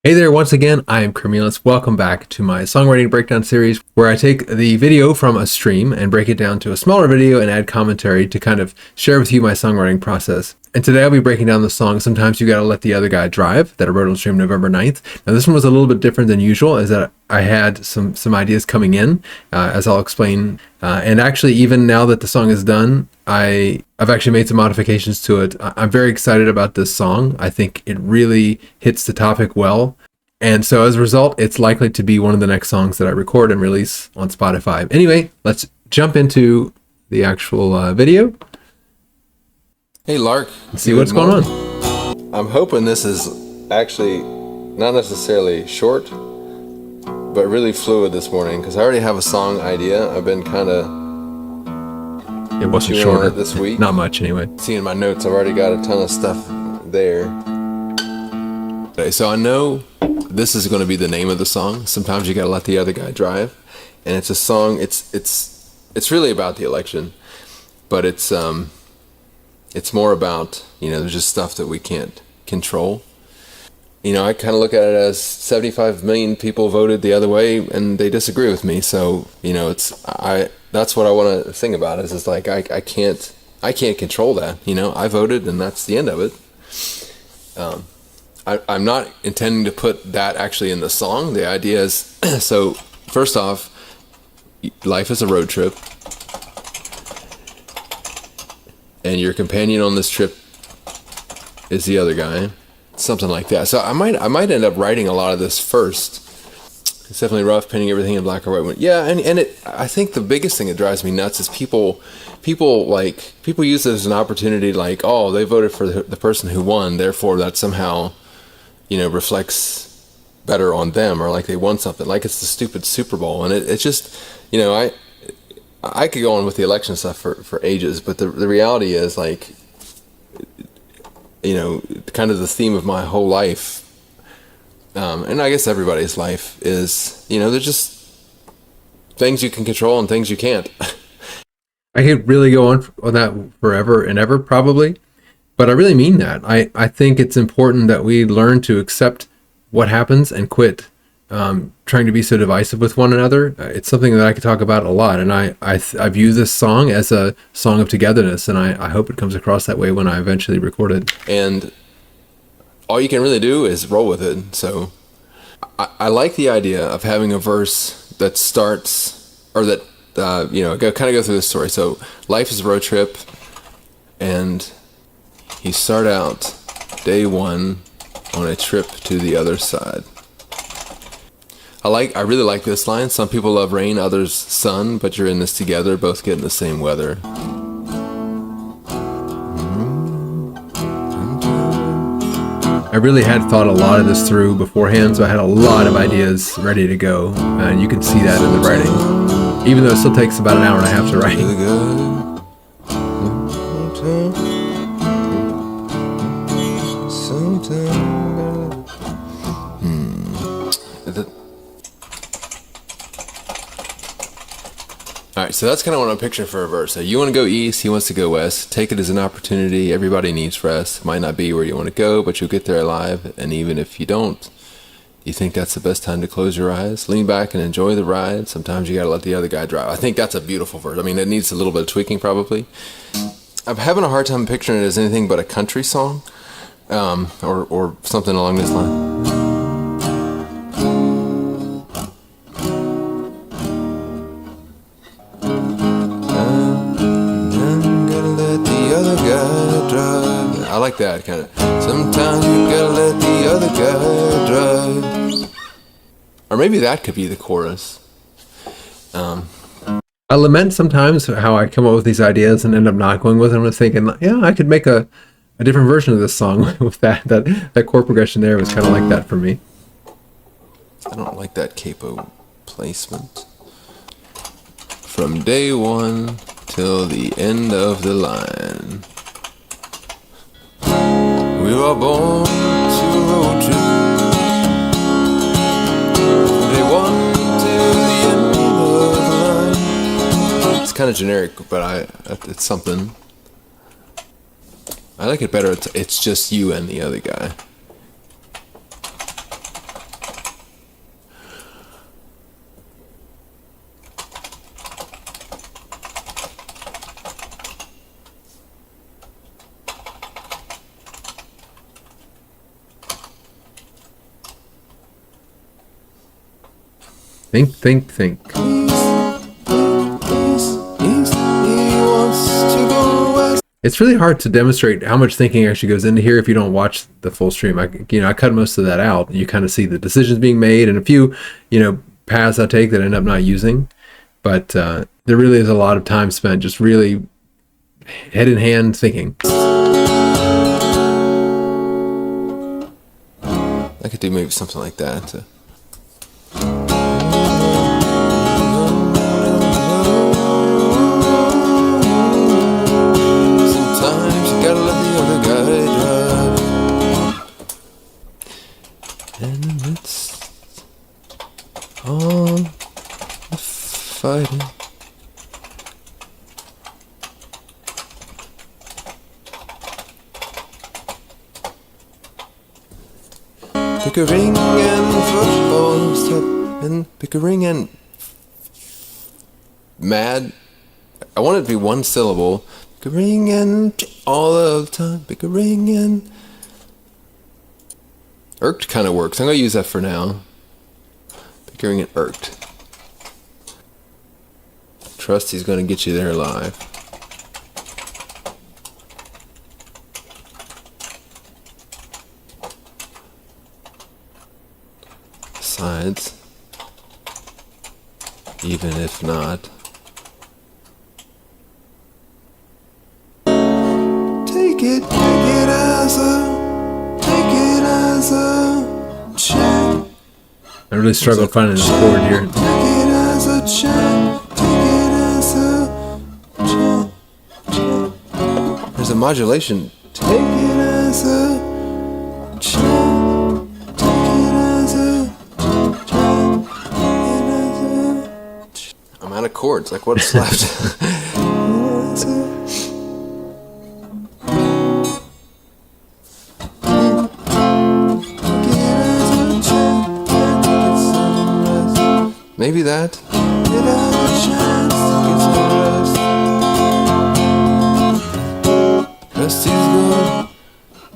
Hey there, once again, I am Cornelius. Welcome back to my songwriting breakdown series where I take the video from a stream and break it down to a smaller video and add commentary to kind of share with you my songwriting process. And today I'll be breaking down the song Sometimes You Gotta Let the Other Guy Drive that I wrote on stream November 9th. Now this one was a little bit different than usual as that I had some ideas coming in, as I'll explain. And actually, even now that the song is done, I've actually made some modifications to it. I'm very excited about this song. I think it really hits the topic well. And so as a result, it's likely to be one of the next songs that I record and release on Spotify. Anyway, let's jump into the actual video. Hey Lark, See what's going on. I'm hoping this is actually not necessarily short, but really fluid this morning because I already have a song idea. I've been kind of It wasn't shorter this week. Not much anyway. Seeing my notes, I've already got a ton of stuff there. Okay, so I know this is going to be the name of the song. Sometimes You Gotta Let the Other Guy Drive, and it's a song. It's really about the election, but it's more about, there's just stuff that we can't control. I kind of look at it as 75 million people voted the other way and they disagree with me. So, that's what I want to sing about is like, I can't control that. I voted and that's the end of it. I'm not intending to put that actually in the song. The idea is, so first off, life is a road trip. And your companion on this trip is the other guy, something like that. So I might end up writing a lot of this first. It's definitely rough, painting everything in black or white. Yeah, I think the biggest thing that drives me nuts is people use it as an opportunity, like, oh, they voted for the person who won, therefore that somehow, reflects better on them, or like they won something, like it's the stupid Super Bowl, and it's just, I could go on with the election stuff for ages, but the reality is, like, kind of the theme of my whole life, and I guess everybody's life is, there's just things you can control and things you can't. I could really go on that forever and ever probably, but I really mean that. I think it's important that we learn to accept what happens and quit trying to be so divisive with one another. It's something that I could talk about a lot, and I view this song as a song of togetherness, and I hope it comes across that way when I eventually record it. And all you can really do is roll with it. So I like the idea of having a verse that starts, or that go through this story. So life is a road trip, and you start out day one on a trip to the other side. I really like this line. Some people love rain, others sun, but you're in this together, both getting the same weather. I really had thought a lot of this through beforehand, so I had a lot of ideas ready to go, and you can see that in the writing, even though it still takes about an hour and a half to write. Alright, so that's kind of what I'm picturing for a verse. So you want to go east, he wants to go west. Take it as an opportunity. Everybody needs rest. Might not be where you want to go, but you'll get there alive. And even if you don't, you think that's the best time to close your eyes? Lean back and enjoy the ride. Sometimes you gotta let the other guy drive. I think that's a beautiful verse. I mean, it needs a little bit of tweaking probably. I'm having a hard time picturing it as anything but a country song, or something along this line. I like that kind of. Sometimes you gotta let the other guy drive. Or maybe that could be the chorus. I lament sometimes how I come up with these ideas and end up not going with them and thinking, yeah, I could make a different version of this song with that chord progression there was kind of like that for me. I don't like that capo placement. From day one till the end of the line. We were born to a road trip. From day one till the end of the line. It's kind of generic, but it's something. I like it better. It's just you and the other guy. Think, think, think. It's really hard to demonstrate how much thinking actually goes into here if you don't watch the full stream. I cut most of that out. You kind of see the decisions being made and a few, paths I take that I end up not using. But there really is a lot of time spent just really head in hand thinking. I could do maybe something like that. Sometimes you gotta let the other guy drive. And it's all the fighting. Pickering and football and Pickering and mad. I want it to be one syllable. Pickering and all of the time. Pickering and irked kind of works. I'm gonna use that for now. Pickering and irked. Trust he's gonna get you there alive. Besides, even if not, take it as a check. I really struggled finding this chord here. Take it as a check. Take it as a check. There's a modulation. Take it as a check. Out of chords, like what's left. Maybe that. Rest is gone.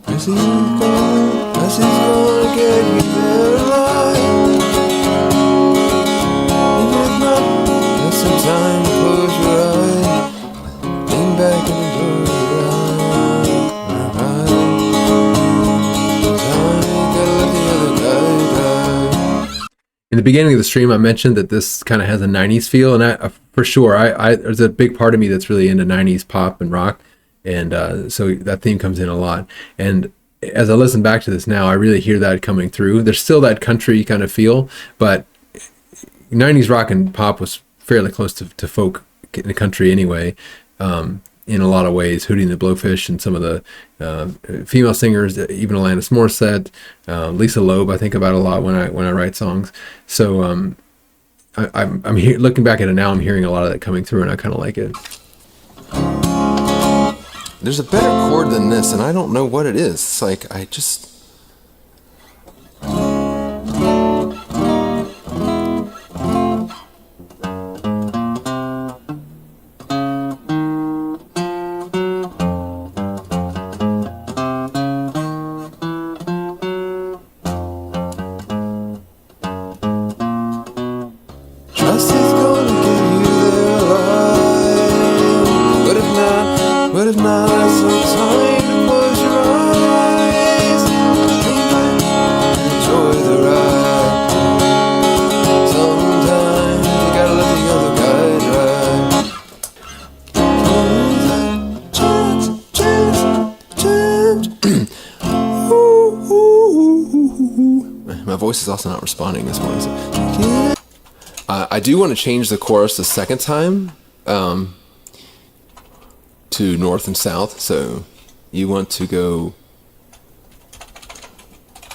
Rest is gone. Rest is gonna get you there alive. Some time to close your eyes, lean back and enjoy the ride. Time you gotta let the other guy drive. In the beginning of the stream, I mentioned that this kind of has a 90s feel, and for sure, there's a big part of me that's really into 90s pop and rock, and so that theme comes in a lot. And as I listen back to this now, I really hear that coming through. There's still that country kind of feel, but 90s rock and pop was fairly close to folk in the country anyway, in a lot of ways. Hootie and the Blowfish and some of the female singers, even Alanis Morissette, Lisa Loeb, I think about a lot when I write songs. So I'm looking back at it now, I'm hearing a lot of that coming through, and I kind of like it. There's a better chord than this, and I don't know what it is. It's like I just... My voice is also not responding this morning. So. I do want to change the chorus the second time to north and south. So you want to go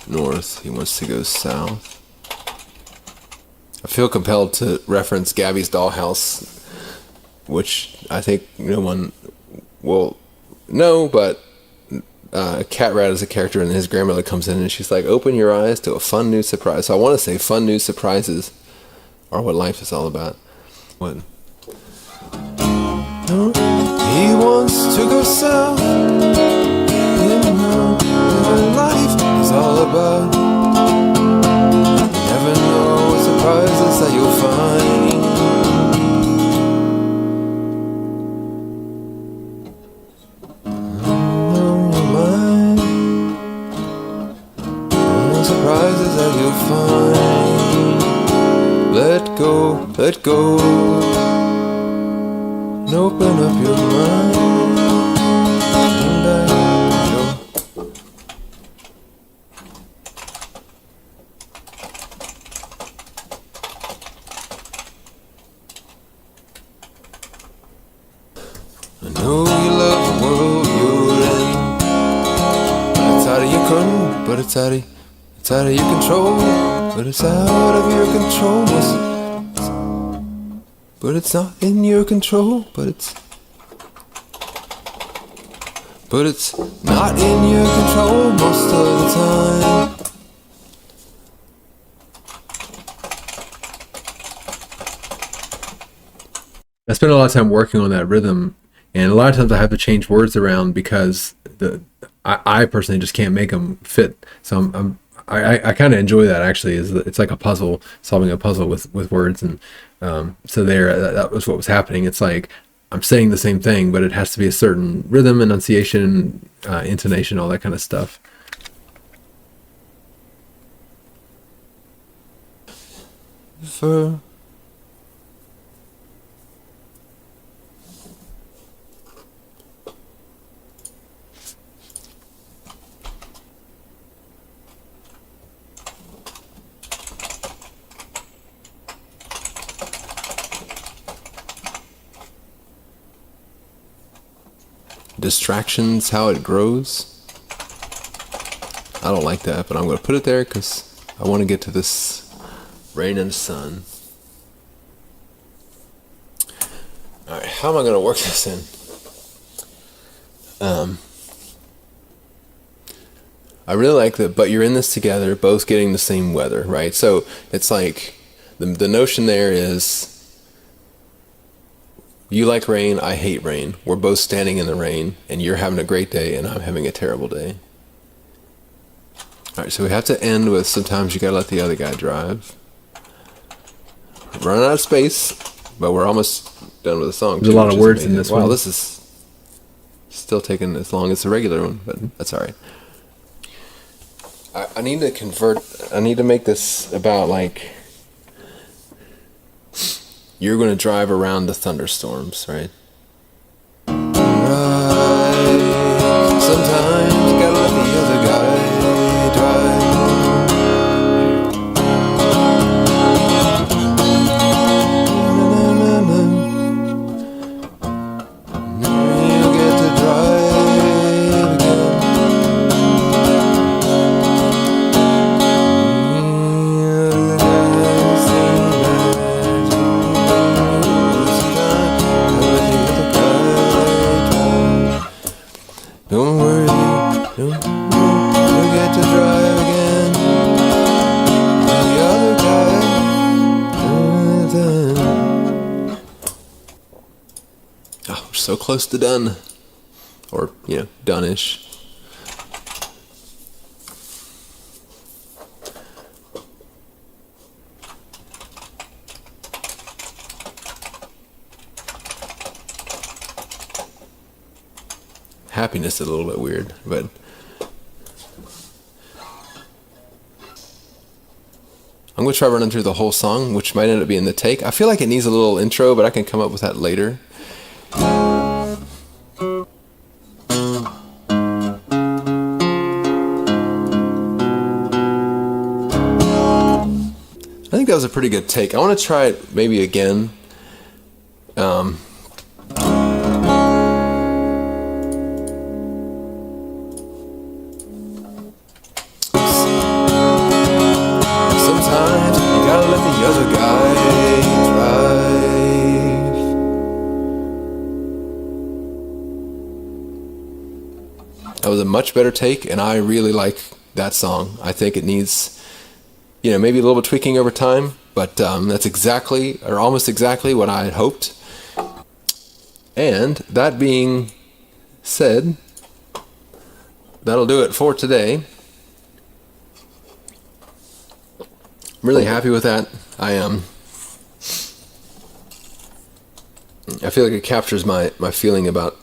north, he wants to go south. I feel compelled to reference Gabby's Dollhouse, which I think no one will know, but Cat Rat is a character, and his grandmother comes in and she's like, open your eyes to a fun new surprise. So I want to say fun new surprises are what life is all about. What? He wants to go south. You know what life is all about. You never know what surprises that you'll find. Surprises that you'll find. Let go, and open up your mind. I know you love the world you're in, but it's out of your control. It's out of your control. But it's out of your control. But it's not in your control. But it's not in your control most of the time. I spend a lot of time working on that rhythm, and a lot of times I have to change words around because I personally just can't make them fit. So I kind of enjoy that, actually. It's like a puzzle, solving a puzzle with words. And so that was what was happening. It's like I'm saying the same thing, but it has to be a certain rhythm, enunciation, intonation, all that kind of stuff. For distractions, how it grows. I don't like that, but I'm going to put it there because I want to get to this rain and sun. Alright, how am I going to work this in? I really like that, but you're in this together, both getting the same weather, right? So it's like the notion there is, you like rain, I hate rain. We're both standing in the rain, and you're having a great day, and I'm having a terrible day. Alright, so we have to end with sometimes you gotta let the other guy drive. We're running out of space, but we're almost done with the song. There's a lot of words in this one. Wow, this is still taking as long as the regular one, but that's alright. I need to make this about like, you're going to drive around the thunderstorms, right? Right. Sometimes you gotta let the other guy drive. You get to drive again. Don't worry, you'll get to drive again. The other guy. Oh, we're so close to done. Or, done-ish. Happiness is a little bit weird, but I'm going to try running through the whole song, which might end up being the take. I feel like it needs a little intro, but I can come up with that later. I think that was a pretty good take. I want to try it maybe again. Sometimes you gotta let the other guy drive. That was a much better take, and I really like that song. I think it needs, maybe a little bit tweaking over time, but that's exactly, or almost exactly, what I had hoped. And that being said, that'll do it for today. I'm really happy with that. I am. I feel like it captures my feeling about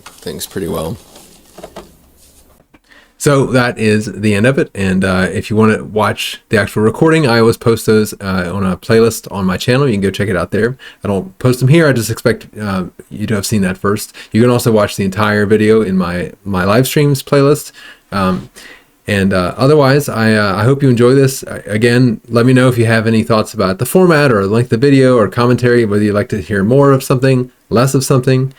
things pretty well. So that is the end of it. And if you want to watch the actual recording, I always post those on a playlist on my channel. You can go check it out there. I don't post them here. I just expect you to have seen that first. You can also watch the entire video in my live streams playlist. Otherwise, I hope you enjoy this. Again, let me know if you have any thoughts about the format or length of video or commentary, whether you'd like to hear more of something, less of something.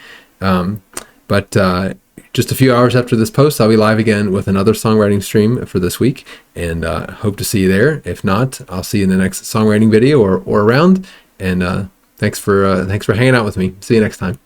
Just a few hours after this post, I'll be live again with another songwriting stream for this week, and hope to see you there. If not, I'll see you in the next songwriting video or around. And thanks for hanging out with me. See you next time.